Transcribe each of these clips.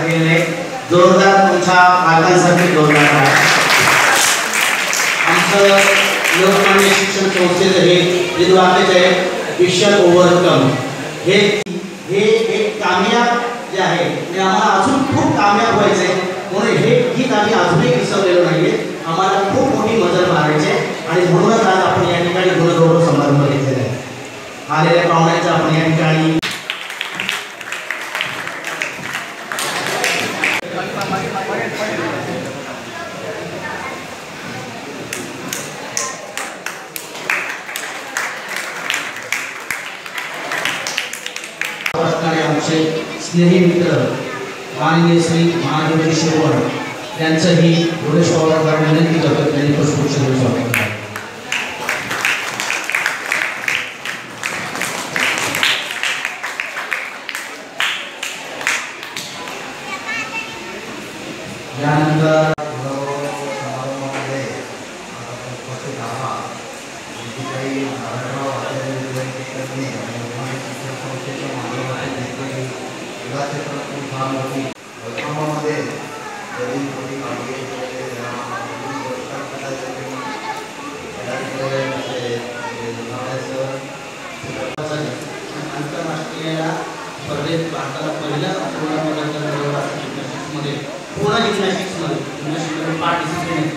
केलेलं आहे. जोरदार तुमच्या पालकांसाठी जोरदार आहे. आमचं लोकमान्य शिक्षण संस्थेचं हे ब्रीदवाक्यच आहे, विषय ओव्हरकम. हे एक कामयाब जे आहे ते आम्हाला अजून खूप कामयाब व्हायचं आहे. म्हणून हे गीत आम्ही अजूनही विसरलेलो नाहीये. आम्हाला खूप मोठी मजल मारायची आहे आणि म्हणूनच आज आपण या ठिकाणी गुणगौरव समारंभ घेतलेला आहे. आलेल्या पाहुण्यांचा आपण या ठिकाणी आमचे स्नेही मित्र माननीय श्री महादेवजी शिरवळ यांचंही भुवनेश्वर विनंती करतो त्यांनी पुष्पगुच्छ देऊन स्वागत करा. यानंतर आंतरराष्ट्रीय स्पर्धेत भारताला पहिला पूर्ण जिम्नॅस्टिक्समध्ये पार्टिसिपेट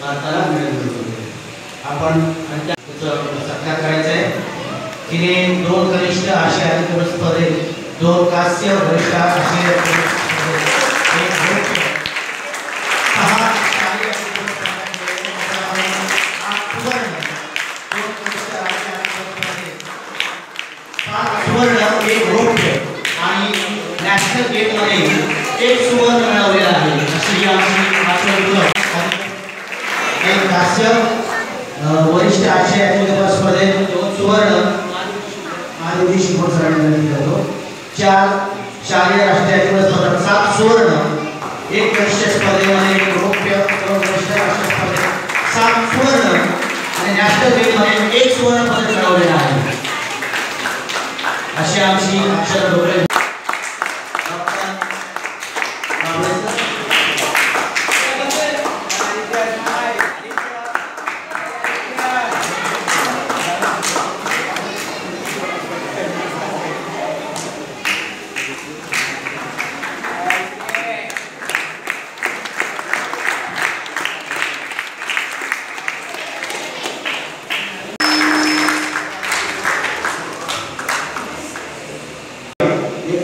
भारताला मिळवली. आपण सत्कार करायचा आहे. तिने 2 कनिष्ठ आशियाई स्पर्धेत 2 कांस्य वरिष्ठ आशियाई नॅशनल गेममध्ये 1 सुवर्ण मिळवलेला आहे. अशी आमची एक कांस्य वरिष्ठ आशियाई स्पर्धेत 2 सुवर्ण माननीय शिक्षण सरांनी करतो. 4 शालेय राष्ट्रीय स्पर्धेत 7 सुवर्ण, 1 कनिष्ठ स्पर्धेमध्ये 1 रौप्य, 2 वरिष्ठ राष्ट्रीय स्पर्धेत 7 सुवर्ण आणि नॅशनल गेममध्ये 1 सुवर्ण पदक मिळवलेलं आहे. अशी आमची अक्षर डोळे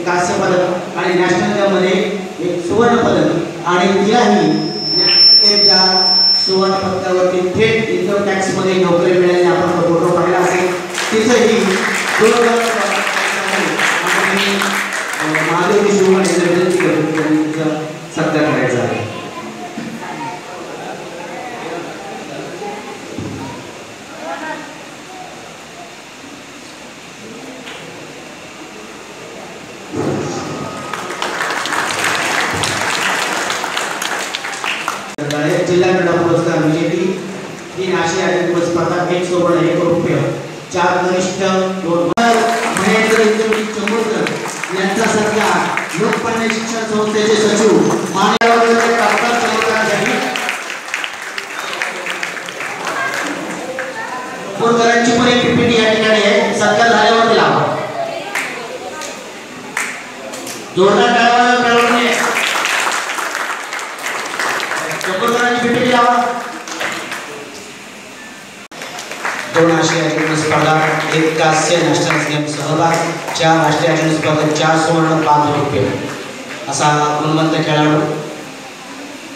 कांस्य पदक आणि नॅशनल गेममध्ये 1 सुवर्ण पदक आणि तिलाही नॅशनलच्या सुवर्ण पदकावरती थेट इन्कम टॅक्स मध्ये नोकरी मिळाली. आपण फोटो पाहिला असेल. तिथेही महादेवजी शिवण यांना विनंती करतो त्यांचा सत्कार करायचा आहे. जिल्हा क्रीडा पुरस्कार विजेती 3 आशियाई स्पर्धा 1 सुवर्ण 1 रौप्य 4 कनिष्ठ 2 महेंद्र चंबोरकर यांचा सत्कार लोकमान्य शिक्षण संस्थेचे सचिव मान्यवर डॉक्टर चंबोरकरांसाठी पुरस्कारांची पण एक पीपीटी या ठिकाणी आहे. सत्कार झाल्यावर लावा जोरदार टाळ्या मिळवणे. चंबोरकरांची पीपीटी लावा. 2 आशियाई स्पर्धा 1 कांस्य नॅशनल गेम सहभाग 4 राष्ट्रीय स्पर्धेत 4 सुवर्ण 5 रौप्य असा गुणवंत खेळाडू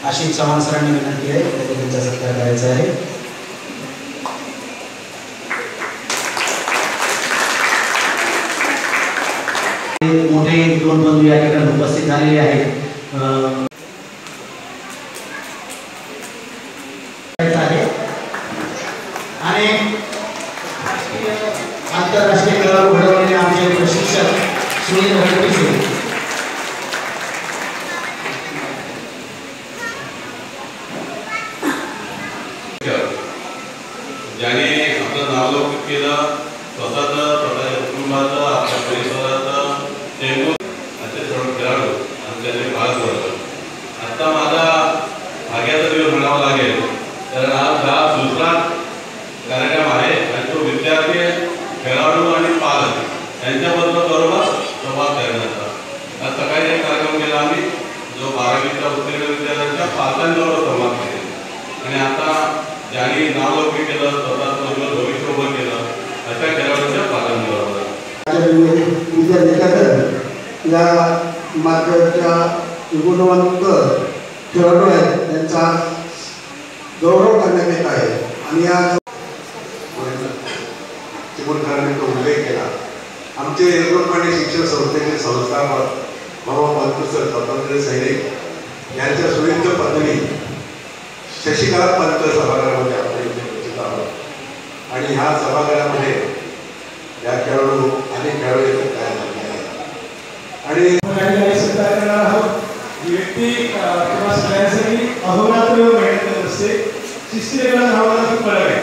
आशिष चव्हाण सरांनी विनंती आहे त्यांचा सत्कार करायचा आहे. मोठे 2 बंधू या ठिकाणी उपस्थित झालेले आहेत. आणि आंतरराष्ट्रीय खेळाडू घडवलेले आमचे प्रशिक्षक सुनील भटपिसे ज्याने आपलं नाव लौकिक केलं स्वतःच्या कुटुंबाचं आपल्या परिसराचं चेंबूर असे सर्व खेळाडू आणि त्याचे भाग आता माझा भाग्याचा दिवस म्हणावा लागेल, कारण आज हा दुसरा कार्यक्रम आहे आणि तो विद्यार्थी, खेळाडू आणि पालक यांच्याबद्दल बरोबर संवाद करण्याचा. आज सकाळी एक कार्यक्रम केला आम्ही, जो 12वीच्या उत्तीर्ण विद्यार्थ्यांच्या पालकांबरोबर संवाद केला. आणि आता ज्यांनी नावलौकिक केलं, स्वतःचं उज्ज्वल भविष्य उभं केलं, अशा खेळाडूंच्या पालकांबरोबर या माध्यमाच्या गुणवंत खेळाडू आहेत त्यांचा गौरव करण्यात येत आहे. आणि या चिमुरकरांनी तो उल्लेख केला. आमचे लोकमान्य शिक्षण संस्थेचे संस्थापक बाबा पंत सर स्वातंत्र्य सैनिक यांच्या सुविध पत्नी शशिकला पंत सभागृहामध्ये आपण उपस्थित आहोत. आणि ह्या सभागृहामध्ये या खेळाडू अनेक खेळाडू तयार झाले आहेत. आणि व्यक्ती किंवा सगळ्यांसाठी अहोरात्र मेहनत करत असते. शिस्तीला धावायला खूप फरक आहे,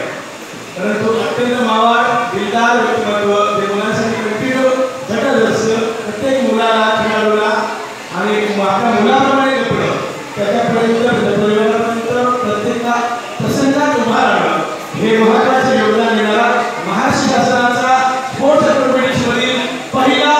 परंतु अत्यंत मावाड दिलदार व्यक्तिमत्व ते मुलांसाठी कंटिन्यू झटत असतं. प्रत्येक मुलाला, खेळाडूला आणि आपल्या मुलाप्रमाणे जपणं, त्याच्यापर्यंत परिवारापर्यंत प्रत्येका प्रसंगात उभा राहणं हे महत्त्वाचे योगदान देणारा महाराष्ट्र शासनाचा स्पोर्ट्स कॉम्पिटिशनमधील पहिला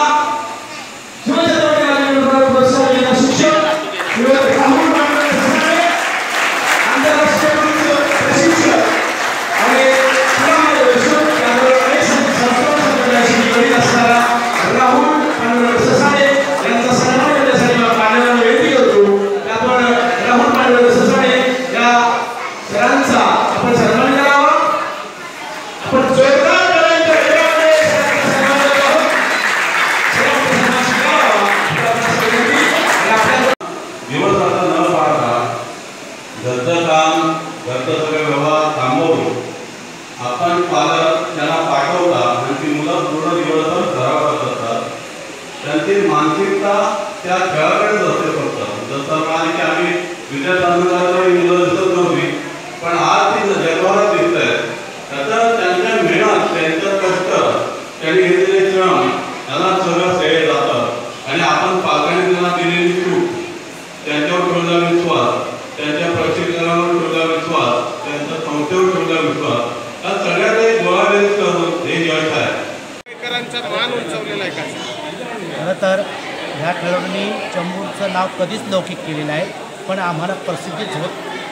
आपण पालक त्यांना पाठवता आणि ती मुलं पूर्ण दिवसभर सराव करत असतात. त्यांची मानसिकता त्या खेळाकडेच असते. फक्त जसं म्हणाले की आम्ही विद्यार्थ्यांना मुलं दिसत नव्हती, पण आज ती जगभरात दिसत आहेत. त्याचं त्यांच्या मेहनत, त्यांचं कष्ट, त्यांनी घेतलेले श्रम त्यांना सगळं श्रेय जातं. आणि आपण पालकांनी त्यांना दिलेली सूट, त्यांच्यावर ठेवलेला विश्वास, त्यांच्या प्रशिक्षणावर ठेवलेला विश्वास, त्यांच्या संस्थेवर ठेवलेला विश्वास, या सगळ्या काही गोळाबेरीज करून हे यश आहे. मान उंचावलेला आहे. खरं तर ह्या खेळाडूंनी चेंबूरचं नाव कधीच लौकिक केलेलं आहे, पण आम्हाला प्रसिद्धीच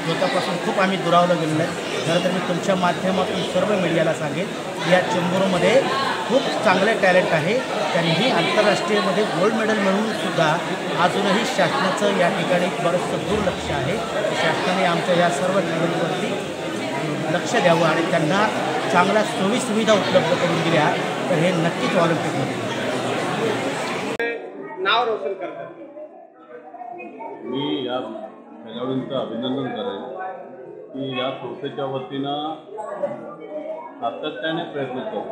होतापासून खूप आम्ही दुरावलं गेलेलं आहे. खरं तर मी तुमच्या माध्यमातून सर्व मीडियाला सांगेन की या चेंबूरमध्ये खूप चांगले टॅलेंट आहे. त्यांनी आंतरराष्ट्रीयमध्ये गोल्ड मेडल मिळवून सुद्धा अजूनही शासनाचं या ठिकाणी बरंचसं दुर्लक्ष आहे. शासनाने आमच्या या सर्व खेळाडूंवरती लक्ष द्यावं आणि त्यांना चांगल्या सोयीसुविधा उपलब्ध करून दिल्या तर हे नक्कीच ऑलिम्पिकमध्ये नाव रोशन करतात. मी या खेळाडूंचं अभिनंदन करेन की या संस्थेच्या वतीनं सातत्याने प्रयत्न करून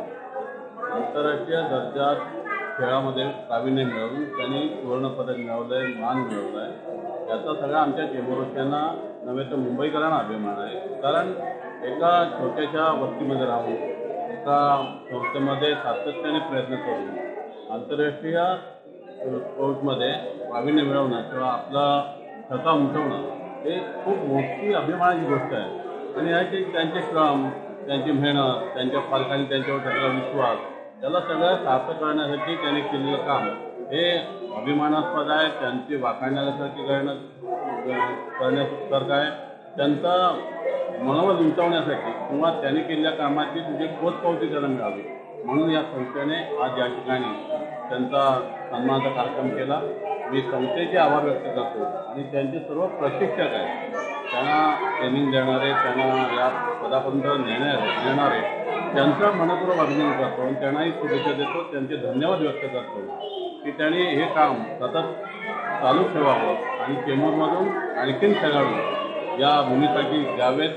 आंतरराष्ट्रीय दर्जात खेळामध्ये प्रावीण्य मिळवून त्यांनी सुवर्णपदक मिळवलं आहे, मान मिळवला आहे. याचा सगळा आमच्या चेंबूरवासियांना नव्हे तर मुंबईकरांना अभिमान आहे. कारण एका छोट्याशा वस्तीमध्ये राहून एका संस्थेमध्ये सातत्याने प्रयत्न करून आंतरराष्ट्रीय स्पोर्ट्समध्ये प्रावीण्य मिळवणं किंवा आपला ठसा उमटवणं हे खूप मोठी अभिमानाची गोष्ट आहे. आणि याची त्यांचे श्रम, त्यांची मेहनत, त्यांच्या पालकांनी त्यांच्यावर टाकलेला विश्वास, त्याला सगळं सार्थ करण्यासाठी त्यांनी केलेलं काम हे अभिमानास्पद आहे. त्यांची वाखाणण्यासारखी करण्यासारखं आहे. त्यांचा मनोबल उंचावण्यासाठी किंवा त्यांनी केलेल्या कामाची तुझी पोचपावती त्यांना मिळावी म्हणून या संस्थेने आज या ठिकाणी त्यांचा सन्मानाचा कार्यक्रम केला. मी संस्थेचे आभार व्यक्त करतो आणि त्यांचे सर्व प्रशिक्षक आहेत, त्यांना ट्रेनिंग देणारे, त्यांना या पदापर्यंत नेणारे त्यांचं मनपूर्वक अभिनंदन करतो आणि त्यांनाही शुभेच्छा देतो. त्यांचे धन्यवाद व्यक्त करतो की त्यांनी हे काम सतत चालू ठेवावं आणि चेंबूरमधून आणखीन खेळाडू या भूमीसाठी द्यावेत,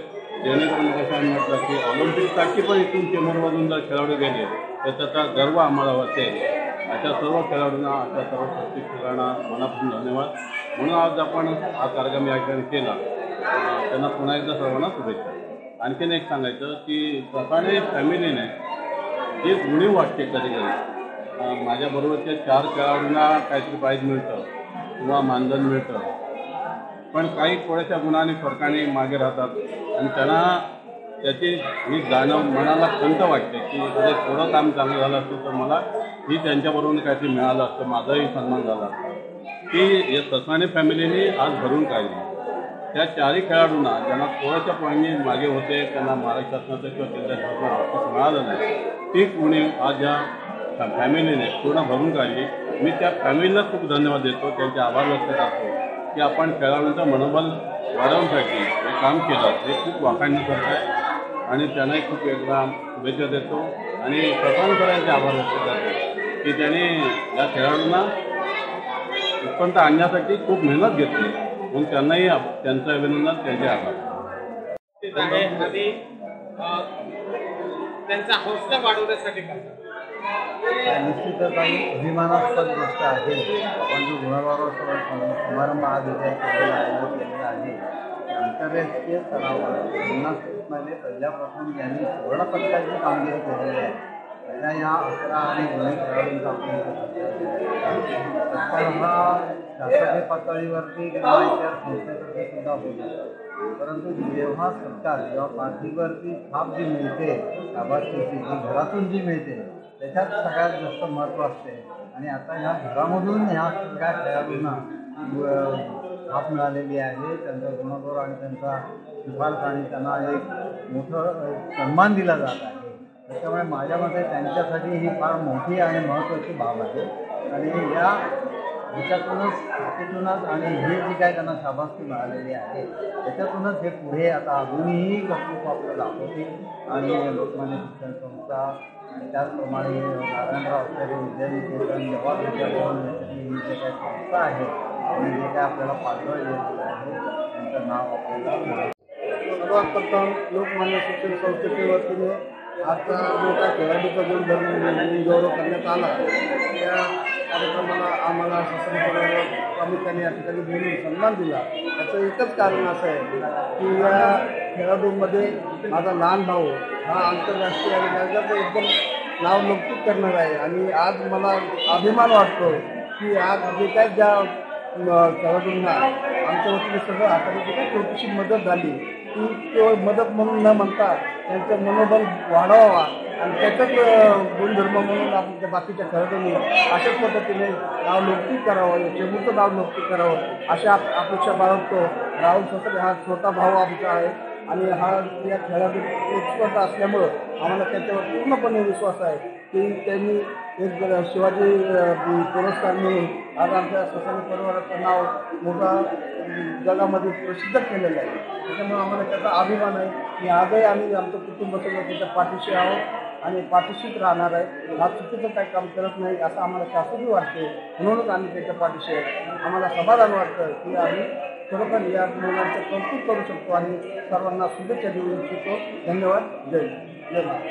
जेणेकरून कसं आम्ही म्हटलं की ऑलिम्पिकसाठी पण इथून चेंबूरमधून जर खेळाडू गेले तर त्याचा गर्व आम्हाला वाटेल. अशा सर्व खेळाडूंना, अशा सर्व प्रशिक्षकांना मनापासून धन्यवाद. म्हणून आज आपण हा कार्यक्रम या ठिकाणी केला. त्यांना पुन्हा एकदा सर्वांना शुभेच्छा. आणखीन एक सांगायचं की स्वतःने फॅमिलीने एक उणीव वाटते कधी कधी. माझ्याबरोबरच्या 4 खेळाडूंना काहीतरी प्राईज मिळतं किंवा मानधन मिळतं, पण काही थोड्याशा गुणांनी फरकाने मागे राहतात आणि त्यांना त्याची ही जाणव मनाला खंत वाटते की जर थोडं काम चांगलं झालं असतं तर मला ही त्यांच्याबरोबर काहीतरी मिळालं असतं, माझाही सन्मान झाला असता. ती या ससाने फॅमिलीने आज भरून काढली. त्या 4ही खेळाडूंना ज्यांना थोड्याशा पॉईंटनी मागे होते, त्यांना महाराष्ट्र शासनाचं किंवा केंद्र शासनाचं मिळालं नाही, ती उणीव आज या फॅमिलीने पूर्ण भरून काढली. मी त्या फॅमिलीला खूप धन्यवाद देतो, त्यांचे आभार व्यक्त करतो की आपण खेळाडूंचं मनोबल वाढवण्यासाठी हे काम केलं, हे खूप वाखाणण्यासारखं आहे आणि त्यांनाही खूप वेगळा शुभेच्छा देतो आणि प्रथम सरांचे आभार व्यक्त करतो की त्यांनी या खेळाडूंना इथपर्यंत आणण्यासाठी खूप मेहनत घेतली, म्हणून त्यांनाही त्यांचं अभिनंदन, त्यांचे आभार. आणि त्यांचा हौसला वाढवण्यासाठी निश्चितच काही अभिमानास्पद गोष्ट आहे. आपण जो गुणात्मक समारंभ आज इथे केलेला आहे, आंतरराष्ट्रीय स्तरावर जिम्नॅस्टिक्समध्ये पहिल्यापासून त्यांनी सुवर्णपदकाची कामगिरी केलेली आहे. त्याच्या या 11 आणि 19 खेळाडूंचा सत्कार हा शासकीय पातळीवरती किंवा इतर संस्थेवरती सुद्धा होतो, परंतु जेव्हा पाठीवरती थाप जी मिळते शाबासकीची, जी घरातून जी मिळते, त्याच्यात सगळ्यात जास्त महत्त्व असते. आणि आता ह्या घरामधून ह्या सगळ्या खेळाडूंना थाप मिळालेली आहे. त्यांचा गुणागौर आणि त्यांचा शिफारस आणि त्यांना एक मोठं सन्मान दिला जात आहे. त्याच्यामुळे माझ्या मते त्यांच्यासाठी ही फार मोठी आणि महत्त्वाची बाब आहे. आणि ह्याच्यातूनच आणि ही जी काय त्यांना शाबासकी मिळालेली आहे, त्याच्यातूनच हे पुढे आता अजूनही कर्तृत्व आपलं दाखवतील. आणि लोकमान्य शिक्षण संस्था आणि त्याचप्रमाणे नारायणराव अवसरे विद्यानिकेतन, जवाहर विद्यालय ही जे काही संस्था आहे आणि जे काय आपल्याला पाठवलेलं आहे त्यांचं नाव आपल्याला. सर्वात प्रथम लोकमान्य शिक्षण संस्थेच्या वतीने आजचा जो काय खेळाडूचा गुणधर्म गौरव करण्यात आला, त्या कार्यक्रमाला आम्हाला शासनाकडे प्रामुख्याने या ठिकाणी बोलून सन्मान दिला. त्याचं एकच कारण असं आहे की या खेळाडूंमध्ये माझा लहान भाऊ हा आंतरराष्ट्रीय आणि जगाचं एकदम नाव लौकिक करणार आहे. आणि आज मला अभिमान वाटतो की आज जे काय ज्या खेळाडूंना आमच्या वतीने सगळं हाताने जे काही छोटीशी मदत झाली, ती केवळ मदत म्हणून न म्हणता त्यांचं मनोबल वाढवावा आणि त्याचाच गुणधर्म म्हणून आपल्या बाकीच्या खेळाडूंनी अशाच पद्धतीने नाव लौकिक करावं, चेंबूरचं नाव लौकिक करावं अशा अपेक्षा बाळगतो. राहुल ससरे हा छोटा भाऊ आमचा आहे आणि हा या खेळाडू एक्सपर्ट असल्यामुळं आम्हाला त्याच्यावर पूर्णपणे विश्वास आहे की त्यांनी एक शिवाजी पुरस्कार मिळून आज आमच्या ससानी परिवाराचं नाव मोठा जगामध्ये प्रसिद्ध केलेलं आहे. त्याच्यामुळे आम्हाला त्याचा अभिमान आहे की आजही आम्ही आमचं कुटुंब सगळं त्याच्या पाठीशी आहोत आणि पाठीशीच राहणार आहे. हा चुकीचं काही काम करत नाही असं आम्हाला शासनही वाटते, म्हणूनच आम्ही त्याच्या पाठीशी आहे. आम्हाला समाधान वाटतं की आम्ही खरोखर या मुलांचं कौतुक करू शकतो आणि सर्वांना शुभेच्छा देऊ इच्छितो. धन्यवाद. जय